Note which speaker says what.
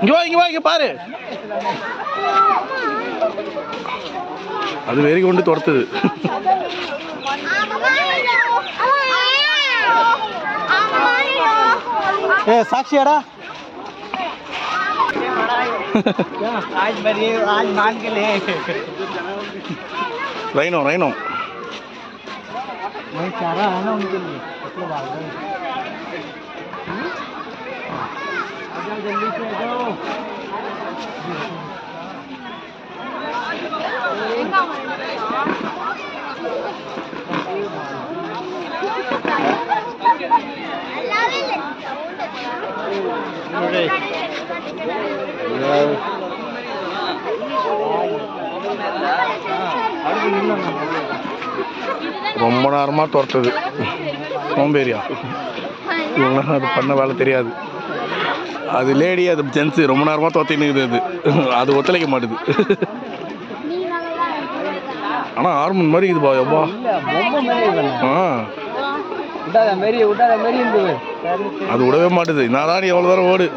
Speaker 1: இங்க வா இங்க பாரு. அது வெறி கொண்டு துரத்துது. சாட்சியாடா आज मान के ले राइनो राइनो वही चारा है ना उनके लिए मतलब आ गए जल्दी से जाओ ரொம்ப நேரமா துரத்துது சோம்பேறியா. இவங்களாம் அது பண்ண வேலை தெரியாது. அது லேடி அது ஜென்ஸ் ரொம்ப நேரமா துரத்தின்னு அது அது ஒத்துழைக்க மாட்டுது. ஆனா ஹார்மோன் மாதிரி இது எவ்வா அது விடவே மாட்டுது. நான் தான் எவ்வளவு தூரம் ஓடு.